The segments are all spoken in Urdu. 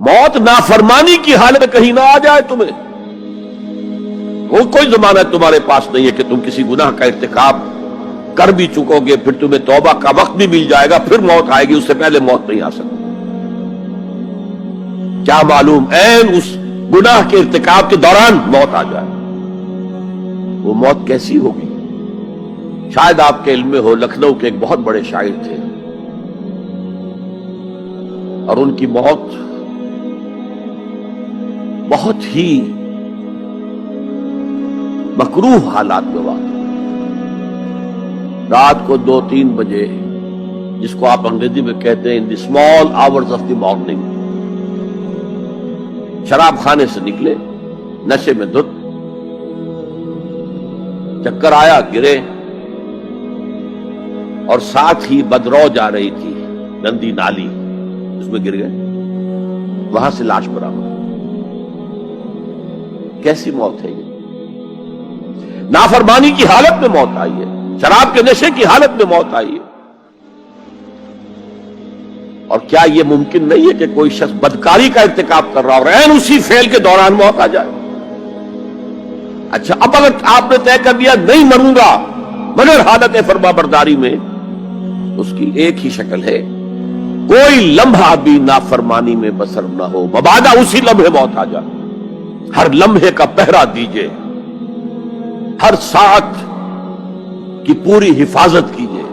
موت نافرمانی کی حالت کہیں نہ آ جائے تمہیں، وہ کوئی ضمانت تمہارے پاس نہیں ہے کہ تم کسی گناہ کا ارتکاب کر بھی چکو گے، پھر تمہیں توبہ کا وقت بھی مل جائے گا، پھر موت آئے گی، اس سے پہلے موت نہیں آ سکتی۔ کیا معلوم عین اس گناہ کے ارتکاب کے دوران موت آ جائے، وہ موت کیسی ہوگی؟ شاید آپ کے علم میں ہو، لکھنؤ کے ایک بہت بڑے شاعر تھے اور ان کی موت بہت ہی مکروہ حالات میں واقع، رات کو 2-3 بجے، جس کو آپ انگریزی میں کہتے ہیں in the small hours of the morning, شراب خانے سے نکلے، نشے میں دھت، چکر آیا، گرے، اور ساتھ ہی بدرو جا رہی تھی گندی نالی، اس میں گر گئے، وہاں سے لاش برآمد۔ کیسی موت ہے یہ؟ نافرمانی کی حالت میں موت آئی ہے، شراب کے نشے کی حالت میں موت آئی ہے۔ اور کیا یہ ممکن نہیں ہے کہ کوئی شخص بدکاری کا ارتکاب کر رہا اور عین اسی فعل کے دوران موت آ جائے؟ اچھا، اب اگر آپ نے طے کر دیا نہیں مروں گا مگر حالت فرما برداری میں، اس کی ایک ہی شکل ہے، کوئی لمحہ بھی نافرمانی میں بسر نہ ہو، مبادا اسی لمحے موت آ جائے۔ ہر لمحے کا پہرا دیجئے، ہر ساعت کی پوری حفاظت کیجئے،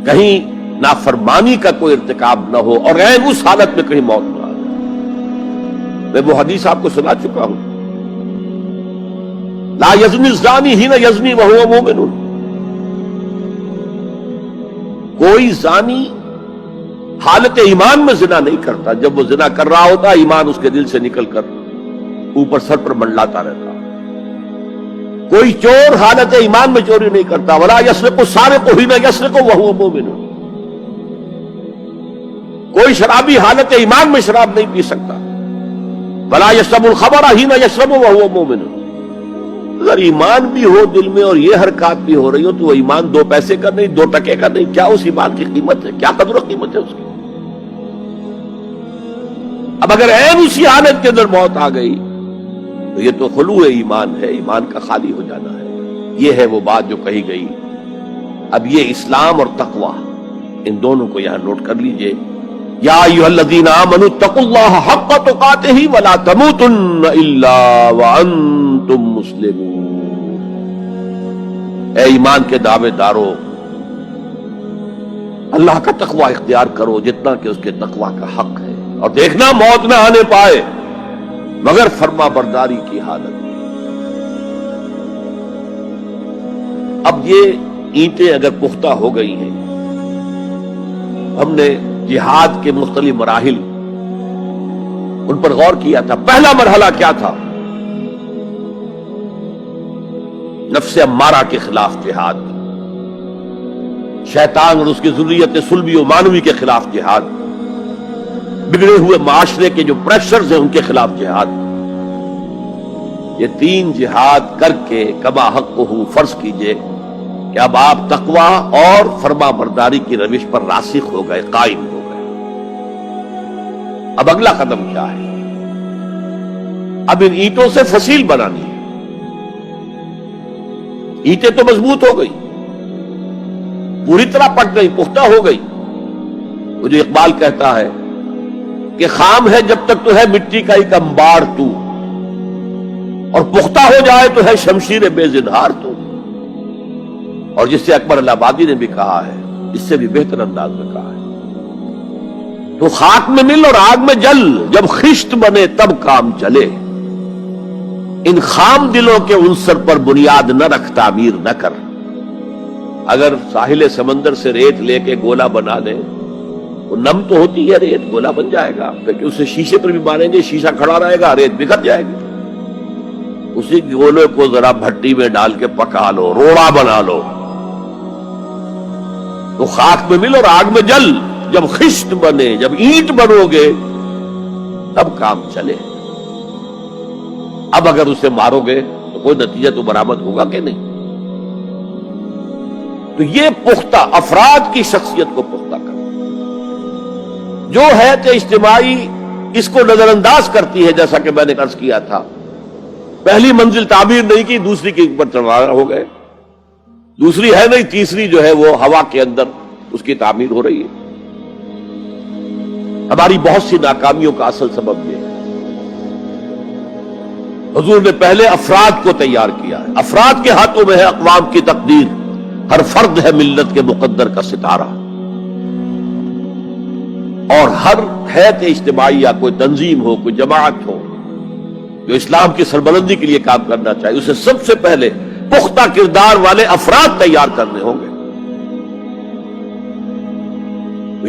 کہیں نافرمانی کا کوئی ارتکاب نہ ہو اور عین اس حالت میں کہیں موت نہ آ جائے۔ میں وہ حدیث آپ کو سنا چکا ہوں، لا یزنی الزانی حین یزنی وہو مومن، کوئی زانی حالت ایمان میں زنا نہیں کرتا، جب وہ زنا کر رہا ہوتا ایمان اس کے دل سے نکل کر اوپر سر پر منڈلاتا رہتا۔ کوئی چور حالت ایمان میں چوری نہیں کرتا، ولا یسرق السارق حین یسرق وہو مومن، کوئی شرابی حالت ایمان میں شراب نہیں پی سکتا، ولا یشرب الخمر حین یشرب وہو مومن۔ اگر ایمان بھی ہو دل میں اور یہ حرکات بھی ہو رہی ہو تو وہ ایمان 2 پیسے کا نہیں، 2 ٹکے کا نہیں، کیا اس ایمان کی قیمت ہے؟ کیا قدر و قیمت ہے اس کی؟ اب اگر عین اسی حالت کے اندر موت آ گئی تو یہ تو خلوع ایمان ہے، ایمان کا خالی ہو جانا ہے۔ یہ ہے وہ بات جو کہی گئی۔ اب یہ اسلام اور تقوی، ان دونوں کو یہاں نوٹ کر لیجئے۔ یا ایھا الذین آمنوا اتقوا اللہ حق تقاتہ ولا تموتن الا وانتم مسلمون۔ اے ایمان کے دعوے دارو، اللہ کا تقوی اختیار کرو جتنا کہ اس کے تقوی کا حق ہے، اور دیکھنا موت نہ آنے پائے مگر فرما برداری کی حالت۔ اب یہ اینٹیں اگر پختہ ہو گئی ہیں، ہم نے جہاد کے مختلف مراحل ان پر غور کیا تھا۔ پہلا مرحلہ کیا تھا؟ نفس امارہ کے خلاف جہاد، شیطان اور اس کی ذریت سلبی و مانوی کے خلاف جہاد، بگڑے ہوئے معاشرے کے جو پریشرز ہیں ان کے خلاف جہاد۔ یہ 3 جہاد کر کے کما حقہ فرض کیجئے کہ اب آپ تقوی اور فرما برداری کی روش پر راسخ ہو گئے، قائم ہو گئے۔ اب اگلا قدم کیا ہے؟ اب ان اینٹوں سے فصیل بنانی ہے۔ اینٹیں تو مضبوط ہو گئی، پوری طرح پک گئی، پختہ ہو گئی۔ وہ جو اقبال کہتا ہے کہ خام ہے جب تک تو ہے مٹی کا ایک انبار تو، اور پختہ ہو جائے تو ہے شمشیر بے زنہار تو۔ اور جس سے اکبر الہ آبادی نے بھی کہا ہے، اس سے بھی بہتر انداز میں کہا ہے، تو خاک میں مل اور آگ میں جل، جب خشت بنے تب کام چلے، ان خام دلوں کے عنصر پر بنیاد نہ رکھ، تعمیر نہ کر۔ اگر ساحل سمندر سے ریت لے کے گولا بنا لیں، وہ نم تو ہوتی ہے ریت، گولا بن جائے گا، پھر اسے شیشے پر بھی ماریں گے، شیشہ کھڑا رہے گا، ریت بکھر جائے گی۔ اسی گولے کو ذرا بھٹی میں ڈال کے پکا لو، روڑا بنا لو، تو خاک میں مل اور آگ میں جل، جب خشت بنے، جب اینٹ بنو گے تب کام چلے۔ اب اگر اسے مارو گے تو کوئی نتیجہ تو برآمد ہوگا کہ نہیں؟ تو یہ پختہ افراد کی شخصیت کو پختہ کرنا۔ جو حیات اجتماعی اس کو نظر انداز کرتی ہے، جیسا کہ میں نے عرض کیا تھا، پہلی منزل تعمیر نہیں کی، دوسری کے اوپر چڑھا ہو گئے، دوسری ہے نہیں، تیسری جو ہے وہ ہوا کے اندر اس کی تعمیر ہو رہی ہے۔ ہماری بہت سی ناکامیوں کا اصل سبب یہ ہے۔ حضور نے پہلے افراد کو تیار کیا ہے، افراد کے ہاتھوں میں ہے اقوام کی تقدیر، ہر فرد ہے ملت کے مقدر کا ستارہ، اور ہر حیات اجتماعی یا کوئی تنظیم ہو، کوئی جماعت ہو جو اسلام کی سربلندی کے لیے کام کرنا چاہیے، اسے سب سے پہلے پختہ کردار والے افراد تیار کرنے ہوں گے۔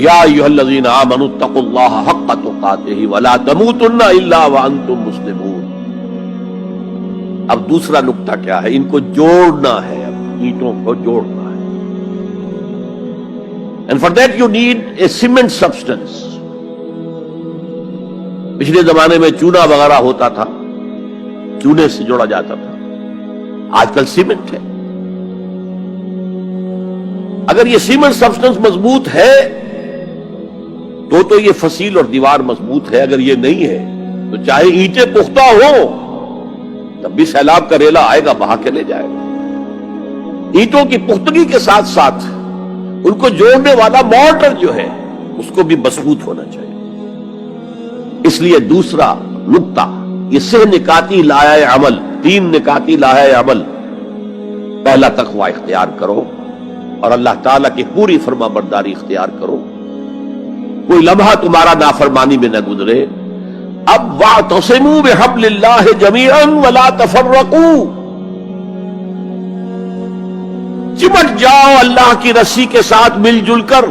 یا ایھا الذین آمنوا اتقوا اللہ حق تقاتہ ولا تموتن الا وانتم مسلمون۔ اب دوسرا نقطہ کیا ہے؟ ان کو جوڑنا ہے، اب اینٹوں کو جوڑنا ہے۔ And for that you need a cement substance۔ پچھلے زمانے میں چونا وغیرہ ہوتا تھا، چونے سے جوڑا جاتا تھا، آج کل سیمنٹ ہے۔ اگر یہ سیمنٹ سبسٹنس مضبوط ہے تو یہ فصیل اور دیوار مضبوط ہے، اگر یہ نہیں ہے تو چاہے اینٹیں پختہ ہو تب بھی سیلاب کا ریلا آئے گا، بہا کے لے جائے گا۔ اینٹوں کی پختگی کے ساتھ ساتھ ان کو جوڑنے والا مورٹر جو ہے اس کو بھی مضبوط ہونا چاہیے۔ اس لیے دوسرا نقطہ، یہ سہ نکاتی لایہ عمل، 3 نکاتی لایہ عمل۔ پہلا تقوی اختیار کرو اور اللہ تعالیٰ کی پوری فرما برداری اختیار کرو، کوئی لمحہ تمہارا نافرمانی میں نہ گزرے۔ اب واعتصموا بحبل اللہ جمیعا ولا تفرقوا، چمٹ جاؤ اللہ کی رسی کے ساتھ مل جل کر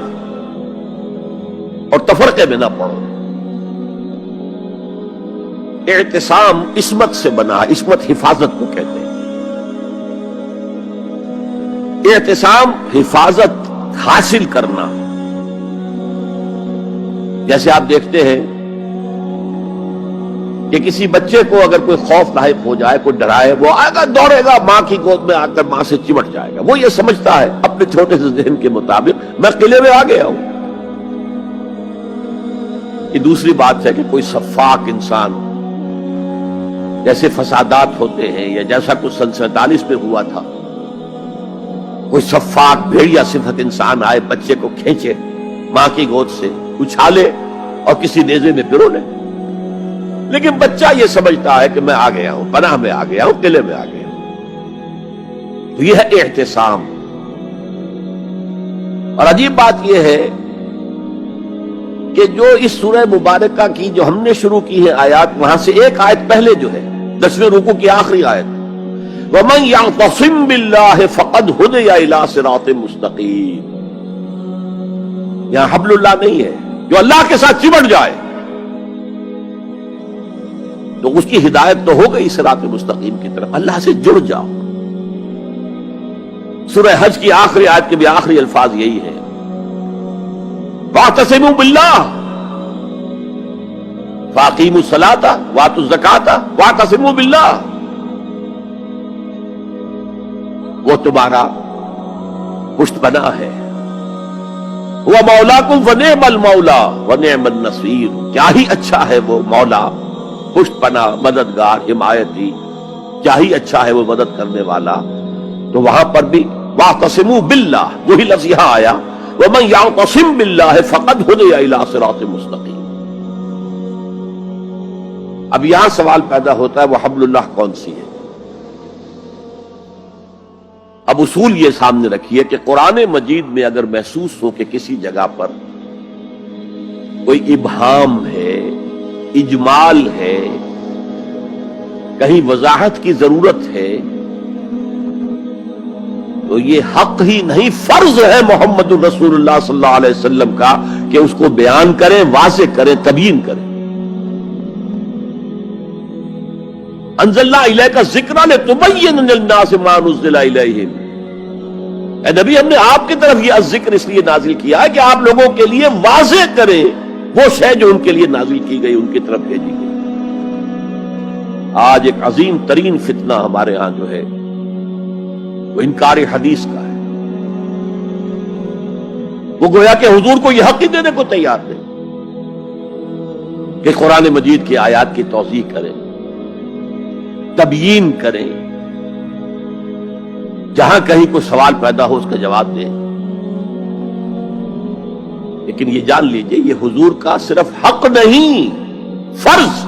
اور تفرقے میں نہ پڑو۔ اعتصام عصمت سے بنا، عصمت حفاظت کو کہتے ہیں۔ اعتصام حفاظت حاصل کرنا۔ جیسے آپ دیکھتے ہیں کہ کسی بچے کو اگر کوئی خوف لاحق ہو جائے، کوئی ڈرائے، وہ آئے گا، دوڑے گا، ماں کی گود میں آ کر ماں سے چمٹ جائے گا۔ وہ یہ سمجھتا ہے اپنے چھوٹے سے ذہن کے مطابق میں قلعے میں آ گیا ہوں۔ یہ دوسری بات ہے کہ کوئی شفاق انسان، جیسے فسادات ہوتے ہیں یا جیسا کچھ 47 میں ہوا تھا، کوئی شفاق بھیڑیا صفت انسان آئے، بچے کو کھینچے ماں کی گود سے، اچھالے اور کسی نیزے میں پرو لے۔ لیکن بچہ یہ سمجھتا ہے کہ میں آ گیا ہوں، پناہ میں آ گیا ہوں، قلعے میں آ گیا ہوں۔ تو یہ ہے اعتصام۔ اور عجیب بات یہ ہے کہ جو اس سورہ مبارکہ کی جو ہم نے شروع کی ہے آیات، وہاں سے ایک آیت پہلے جو ہے 10ویں رکوع کی آخری آیت، وَمَن يَعْتَصِم بِاللَّهِ فَقَدْ هُدِيَ إِلَىٰ صِرَاطٍ مُسْتَقِيمٍ۔ یہاں حبل اللہ نہیں ہے، جو اللہ کے ساتھ چمٹ جائے تو اس کی ہدایت تو ہو گئی صراط مستقیم کی طرف، اللہ سے جڑ جاؤ۔ سورہ حج کی آخری آیت کے بھی آخری الفاظ یہی ہے، وَاعْتَصِمُوا بِاللَّهِ فَأَقِیمُوا الصَّلَاةَ وَآتُوا الزَّکَاةَ وَاعْتَصِمُوا بِاللَّهِ۔ وہ تمہارا پشت پناہ ہے، هُوَ مَوْلَاكُمْ فَنِعْمَ الْمَوْلَىٰ وَنِعْمَ النَّصِيرُ۔ کیا ہی اچھا ہے وہ مولا، پشت پناہ، مددگار، حمایتی، کیا ہی اچھا ہے وہ مدد کرنے والا۔ تو وہاں پر بھی وَاعْتَصِمُوا بِاللَّهِ، وہی لفظ یہاں آیا، وَمَن يَعْتَصِم بِاللَّهِ فَقَدْ هُدِيَ إِلَىٰ صِرَاطٍ مُسْتَقِيمٍ۔ اب یہاں سوال پیدا ہوتا ہے وہ حبل اللہ کون سی ہے؟ اب اصول یہ سامنے رکھیے کہ قرآن مجید میں اگر محسوس ہو کہ کسی جگہ پر کوئی ابہام ہے، اجمال ہے، کہیں وضاحت کی ضرورت ہے، تو یہ حق ہی نہیں فرض ہے محمد الرسول اللہ صلی اللہ علیہ وسلم کا کہ اس کو بیان کریں، واضح کریں، تبیین کریں۔ انزلنا الیک الذکر لتبین للناس ما نزل الیہم۔ اے نبی، ہم نے آپ کی طرف یہ الذکر اس لیے نازل کیا ہے کہ آپ لوگوں کے لیے واضح کریں وہ شے جو ان کے لیے نازل کی گئی، ان کی طرف بھیجی گئی۔ آج ایک عظیم ترین فتنہ ہمارے ہاں جو ہے وہ انکار حدیث کا ہے۔ وہ گویا کہ حضور کو یہ حق ہی دینے کو تیار نہیں۔ کہ قرآن مجید کی آیات کی توضیح کریں، تبیین کریں، جہاں کہیں کوئی سوال پیدا ہو اس کا جواب دیں. لیکن یہ جان لیجئے یہ حضور کا صرف حق نہیں، فرض.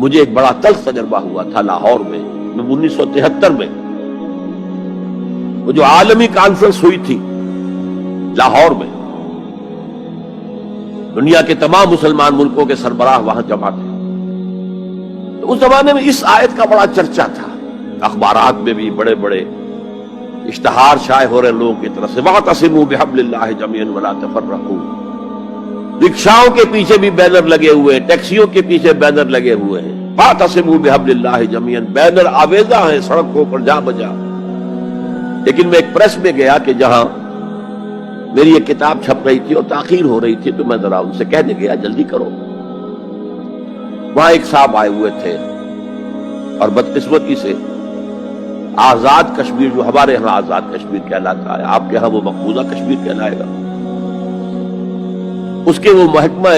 مجھے ایک بڑا تلخ تجربہ ہوا تھا لاہور میں 1973 میں، وہ جو عالمی کانفرنس ہوئی تھی لاہور میں، دنیا کے تمام مسلمان ملکوں کے سربراہ وہاں جمع تھے. تو اس زمانے میں اس آیت کا بڑا چرچا تھا، اخبارات میں بھی بڑے بڑے اشتہار شائع ہو رہے لوگوں کی طرف سے، وَاعْتَصِمُوا بِحَبْلِ اللَّهِ جَمِيعًا وَلَا تَفَرَّقُوا. رکشاؤں کے پیچھے بھی بینر لگے ہوئے ہیں، ٹیکسیوں کے پیچھے بینر لگے ہوئے ہیں، وَاعْتَصِمُوا بِحَبْلِ اللَّهِ جَمِيعًا. بینر آویزاں ہیں سڑکوں پر جا بجا. لیکن میں ایک پریس میں گیا کہ جہاں میری ایک کتاب چھپ رہی تھی اور تاخیر ہو رہی تھی، تو میں ذرا ان سے کہنے گیا جلدی کرو. وہاں ایک صاحب آئے ہوئے تھے اور بدقسمتی سے آزاد کشمیر، جو ہمارے ہاں آزاد کشمیر کہلاتا ہے، آپ کے ہاں وہ مقبوضہ کشمیر کہلائے گا، اس کے وہ محکمہ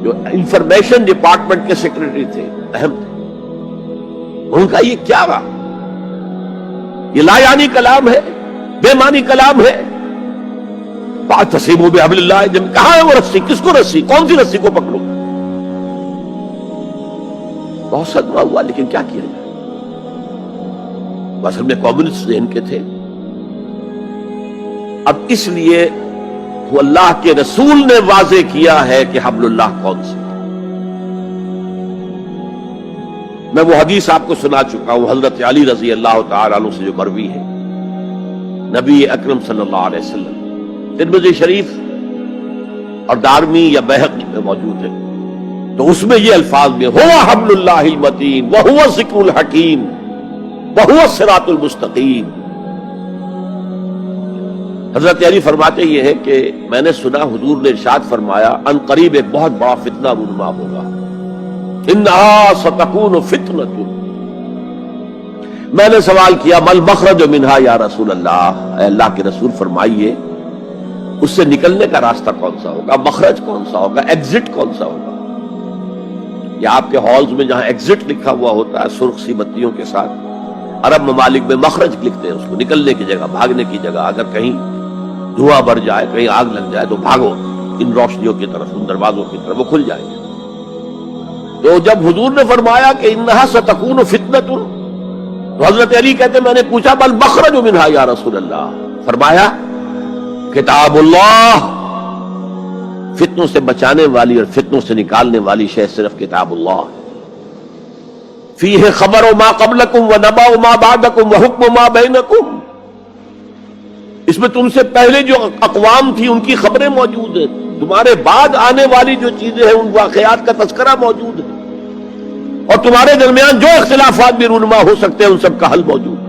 جو انفارمیشن ڈپارٹمنٹ کے سیکرٹری تھے، اہم تھے. ان کا یہ کیا رہا؟ یہ لا یعنی کلام ہے، بے معنی کلام ہے. فَاعْتَصِمُوا بِحَبْلِ اللَّهِ. کہاں ہے وہ رسی؟ کس کو رسی؟ کون سی رسی کو پکڑو؟ بہت صدمہ ہوا، لیکن کیا کیا جائے؟ اصل میں کمیونسٹ ذہن کے تھے. اب اس لیے وہ اللہ کے رسول نے واضح کیا ہے کہ حبل اللہ کون سی. میں وہ حدیث آپ کو سنا چکا ہوں، حضرت علی رضی اللہ تعالی عنہ سے جو مروی ہے، نبی اکرم صلی اللہ علیہ وسلم، ترمذی شریف اور دارمی یا بیہقی میں موجود ہے. تو اس میں یہ الفاظ میں هو حبل اللہ المتین وهو الذکر الحکیم وهو الصراط المستقیم. حضرت علی فرماتے یہ ہے کہ میں نے سنا حضور نے ارشاد فرمایا ان قریب ایک بہت بڑا فتنہ رونما ہوگا، انہا ستکون فتنۃ. میں نے سوال کیا مل مخرج منہا یا رسول اللہ، اے اللہ کے رسول فرمائیے اس سے نکلنے کا راستہ کون سا ہوگا، مخرج کون سا ہوگا، ایگزٹ کون سا ہوگا. یا آپ کے ہالز میں جہاں ایگزٹ لکھا ہوا ہوتا ہے سرخ سی بتیوں کے ساتھ، عرب ممالک میں مخرج لکھتے ہیں اس کو، نکلنے کی جگہ، بھاگنے کی جگہ. اگر کہیں دھواں بڑھ جائے، کہیں آگ لگ جائے تو بھاگو ان روشنیوں کی طرف، ان دروازوں کی طرف، وہ کھل جائیں گے. تو جب حضور نے فرمایا کہ انہا ستکون فتنۃ، تو حضرت علی کہتے میں نے پوچھا بل مخرج منہا یا رسول اللہ، فرمایا کتاب اللہ. فتنوں سے بچانے والی اور فتنوں سے نکالنے والی شے صرف کتاب اللہ. فیہ خبر ما قبلکم و نبأ ما بعدکم و حکم ما بینکم. اس میں تم سے پہلے جو اقوام تھی ان کی خبریں موجود ہیں، تمہارے بعد آنے والی جو چیزیں ہیں ان واقعات کا تذکرہ موجود ہے، اور تمہارے درمیان جو اختلافات بھی رونما ہو سکتے ہیں ان سب کا حل موجود ہے.